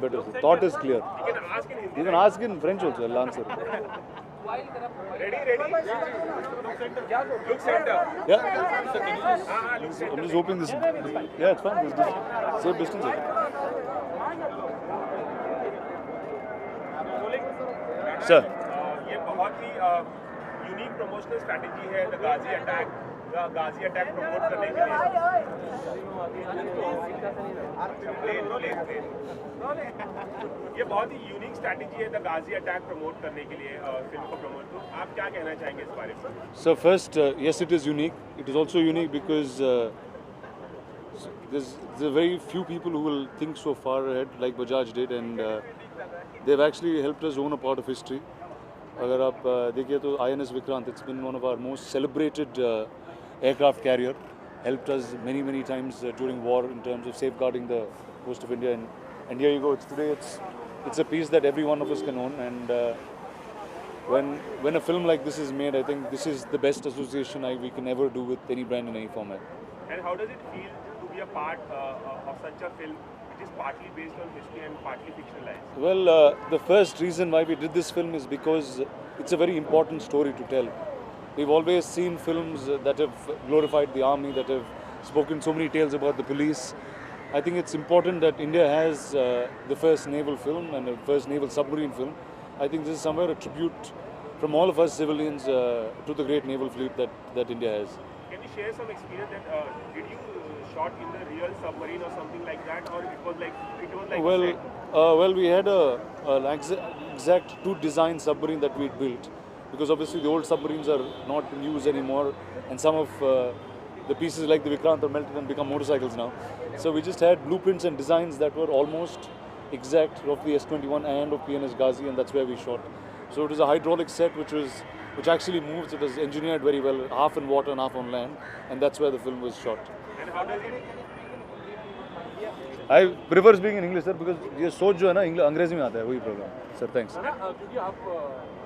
better. Sir. Thought is clear. You can ask in Hindi. You can ask in French also. I'll answer. Ready? Look center. Yeah. Look center. I'm just hoping this. Yeah, it's fine. Safe distance. Sir. ये बहुत ही unique promotional strategy है the Ghazi attack promote करने के लिए ये बहुत ही unique strategy है the Ghazi attack promote करने के लिए फिल्म को प्रमोट। तो आप क्या कहना चाहेंगे इस बारे में? So first, yes, it is unique. It is also unique because there's very few people who will think so far ahead like Bajaj did, and they've actually helped us own a part of history. अगर आप देखिए तो INS Vikrant, it's been one of our most celebrated aircraft carrier, helped us many times during war in terms of safeguarding the coast of India, and here you go. It's a piece that every one of us can own, and when a film like this is made, I think this is the best association we can ever do with any brand in any format. And how does it feel to be a part of such a film which is partly based on history and partly fictionalized? Well, the first reason why we did this film is because it's a very important story to tell. We've always seen films that have glorified the army, that have spoken so many tales about the police. I think it's important that India has the first naval film and the first naval submarine film. I think this is somewhere a tribute from all of us civilians to the great naval fleet that India has. Can you share some experience that did you shot in the real submarine or something like that, or it was like well, we had an exact two design submarine that we built, because obviously the old submarines are not in use anymore, and some of the pieces like the Vikrant are melted and become motorcycles now. So we just had blueprints and designs that were almost exact of the S-21 and of PNS Ghazi, and that's where we shot. So it was a hydraulic set which actually moves. It was engineered very well, half in water and half on land, and that's where the film was shot. And how does it? I prefer speaking in English, sir, because ये सोच जो है ना अंग्रेजी में आता है, वही प्रॉब्लम. Sir, thanks. क्योंकि आप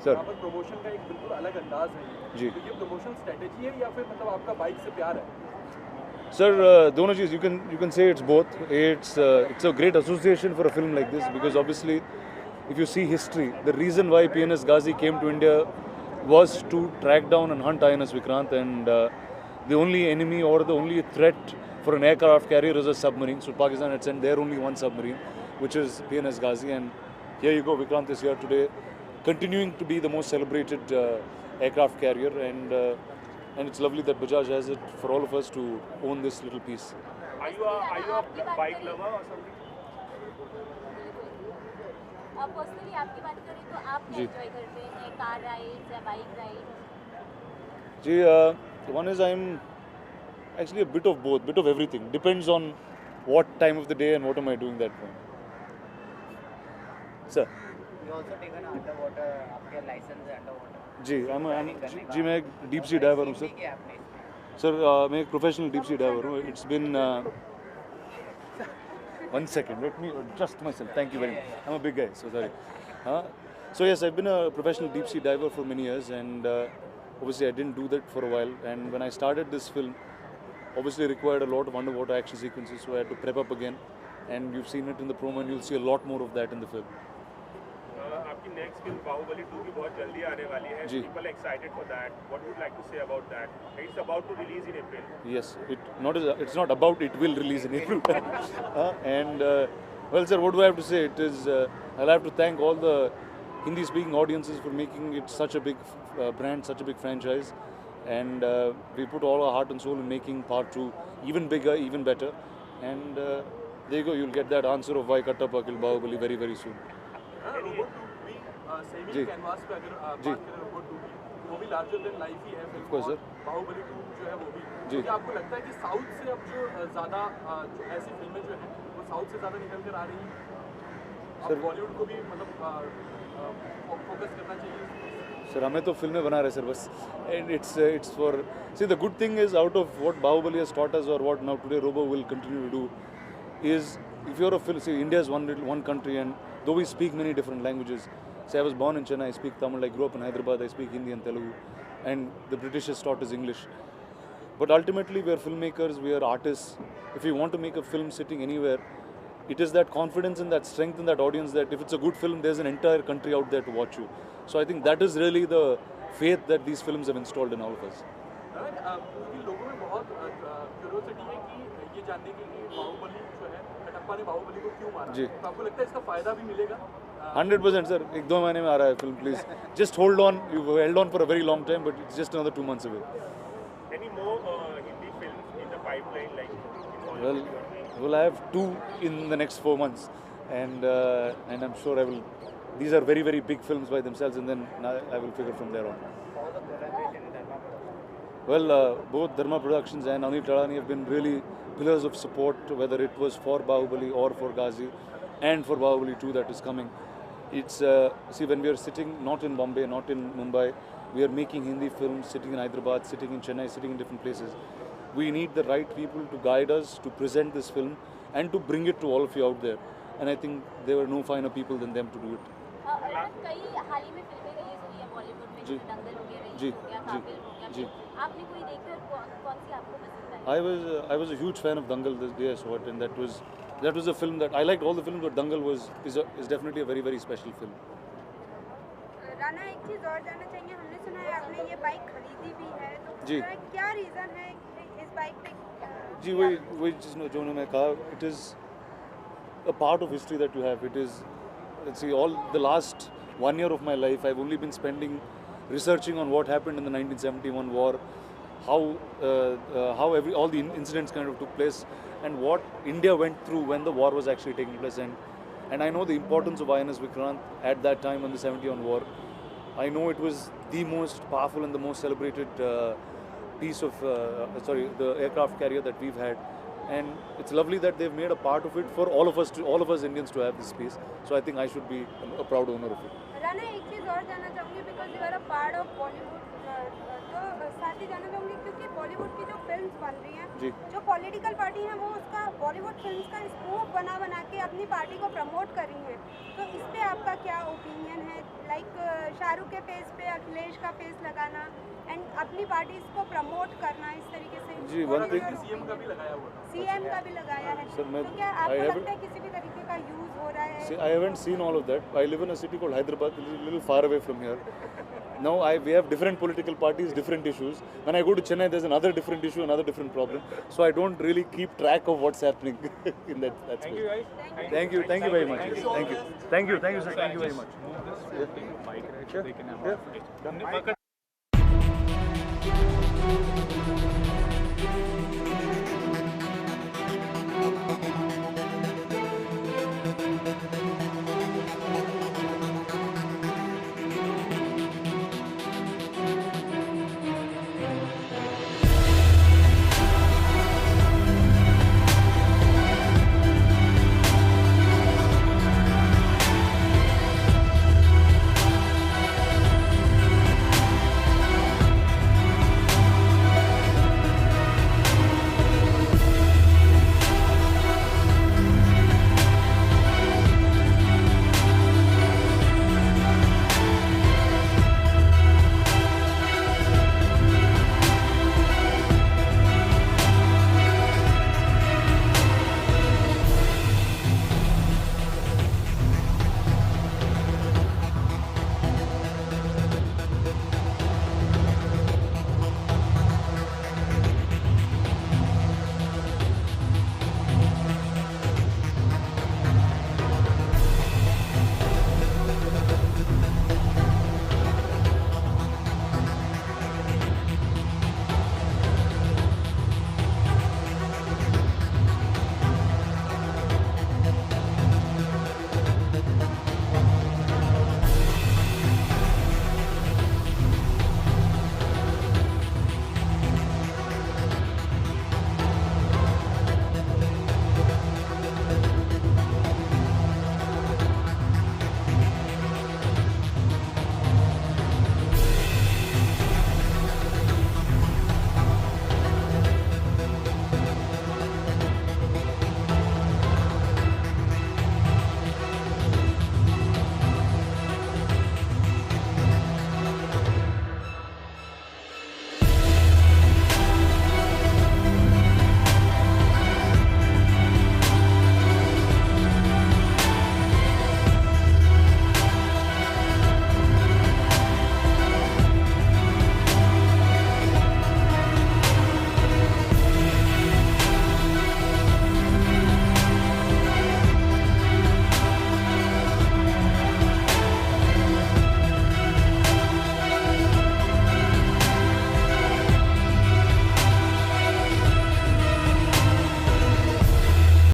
Sir. यहाँ पर प्रमोशन का एक बिल्कुल अलग अंदाज है जी. तो ये प्रमोशन स्ट्रेटेजी है या फिर मतलब आपका बाइक से प्यार है? Sir, दोनों चीज़, you can say it's both. It's a great association for a film like this, because obviously, if you see history, the reason why PNS Ghazi came to India was to track down and hunt INS Vikrant, and the only enemy or the only threat for an aircraft carrier is a submarine. So Pakistan had sent their only one submarine, which is PNS Ghazi, and here you go, Vikrant is here today, continuing to be the most celebrated aircraft carrier, and it's lovely that Bajaj has it for all of us to own this little piece. Are you a bike lover or something? Personally आपकी बात करें तो आप क्या enjoy करते हैं, car rides या bike rides? जी, one is I'm actually a bit of both, bit of everything. Depends on what time of the day and what am I doing that point. Sir. You also taken underwater, आपके license है underwater. जी, मैं एक deep sea diver हूँ sir. Sir, मैं एक professional deep sea diver हूँ. It's been 1 second. Let me adjust myself. Thank you very much. I'm a big guy, so sorry. So yes, I've been a professional deep sea diver for many years, and obviously I didn't do that for a while. And when I started this film, obviously it required a lot of underwater action sequences, so I had to prep up again. And you've seen it in the promo, and you'll see a lot more of that in the film. आपकी next film Bahubali 2 भी बहुत जल्दी आने वाली है. People are excited for that. What would you like to say about that? It's about to release in April. Yes, it's not about it will release in April. And well, sir, what do I have to say? It is I'll have to thank all the Hindi-speaking audiences for making it such a big brand, such a big franchise, and we put all our heart and soul in making part 2 even bigger, even better. And there you go, you'll get that answer of why Kattappa killed Bahubali very soon. Semi canvas पे अगर बात करें robot 2 की, वो भी larger than life ही है film. Of course, sir. Baahubali 2 जो है वो भी. जी. क्या आपको लगता है कि साउथ से अब जो ज़्यादा जो ऐसी फिल्में जो हैं वो साउथ से ज़्यादा निकल कर आ रही हैं? अब बॉलीवुड को भी मतलब फोकस करना चाहिए? सर, हमें तो फिल्में बना रहे सर बस. And it's for, see, the good thing is, out of what Bahubali has taught us, or what now today Robo will continue to do, is if you're a film, see, India is one country, and though we speak many different languages. See, I was born in Chennai, I speak Tamil. I grew up in Hyderabad, I speak Hindi and Telugu, and the British has taught us English. But ultimately, we are filmmakers, we are artists. If we want to make a film sitting anywhere, it is that confidence and that strength in that audience that if it's a good film, there's an entire country out there to watch you. So I think that is really the faith that these films have installed in all of us. क्योंकि लोगों में बहुत curiosity है कि ये जानने की कि बाहुबली जो है कटप्पा ने बाहुबली को क्यों मारा, जी। तो आपको लगता है इसका फायदा भी मिलेगा? 100% sir, 1-2 महीने में आ रहा है film, please. Just hold on, you've held on for a very long time, but it's just another 2 months away. Any more Hindi films in the pipeline, like in Bollywood? Well, I have 2 in the next 4 months, and I'm sure I will. These are very, very big films by themselves, and then I will figure from there on. How the collaboration in Dharma Productions? Well, both Dharma Productions and Anil Tadani have been really pillars of support, whether it was for Bahubali or for Ghazi, and for Bahubali 2 that is coming. It's see, when we are sitting not in Bombay, not in Mumbai, we are making Hindi films, sitting in Hyderabad, sitting in Chennai, sitting in different places. We need the right people to guide us, to present this film, and to bring it to all of you out there. And I think there were no finer people than them to do it. कई हाल ही में फिल्में release हुई है बॉलीवुड में, जी। जैसे दंगल हो गया, जी, rice हो गया, जी, काबिल हो गया, जी। आपने कोई देखी और कौन सी आपको पसंद आई? I was a huge fan of Dangal this day I saw it, and that was a film that I liked all the films, but Dangal is definitely a very, very special film. Rana, एक चीज़ और जानना चाहिए, हमने सुना है आपने ये bike खरीदी भी है, तो जी। क्या रीज़न है कि इस बाइक पे जी, वही जो मैं कहा, it is a part of history that you have. It is, let's see, all the last 1 year of my life I've only been spending researching on what happened in the 1971 war, how all the incidents kind of took place, and what India went through when the war was actually taking place. And I know the importance of INS Vikrant at that time in the 71 war. I know it was the most powerful and the most celebrated piece of the aircraft carrier that we've had, and it's lovely that they've made a part of it for all of us Indians to have this space. So I think I should be a proud owner of it. Rana, एक चीज़ और जानना चाहूँगी, because you are a part of Bollywood, तो साथ ही जानना चाहूँगी क्योंकि बॉलीवुड की जो फिल्म्स बन रही हैं, जी। जो पॉलिटिकल पार्टी हैं वो उसका बॉलीवुड फिल्म्स का स्पूफ बना के अपनी पार्टी को प्रमोट कर रही हैं, तो इस पे आपका क्या ओपिनियन है? लाइक शाहरुख के फेस पे अखिलेश का फेस लगाना एंड अपनी पार्टीज को प्रमोट करना इस तरीके से। जी, one thing- सीएम का भी लगाया हुआ था। सीएम का भी लगाया है, सर, मैं- तो क्या I आपको haven't- लगता है किसी भी तरीके का यूज हो रहा है? See, I haven't seen all of that. I live in a city called Hyderabad, a little far away from here. Now we have different political parties, different issues. When I go to Chennai, there's another different issue, another different problem. So I don't really keep track of what's happening in that space. Thank you, guys. Thank you very much. Thank you. Thank you, sir. Thank you very much. Bike ride so they can have footage.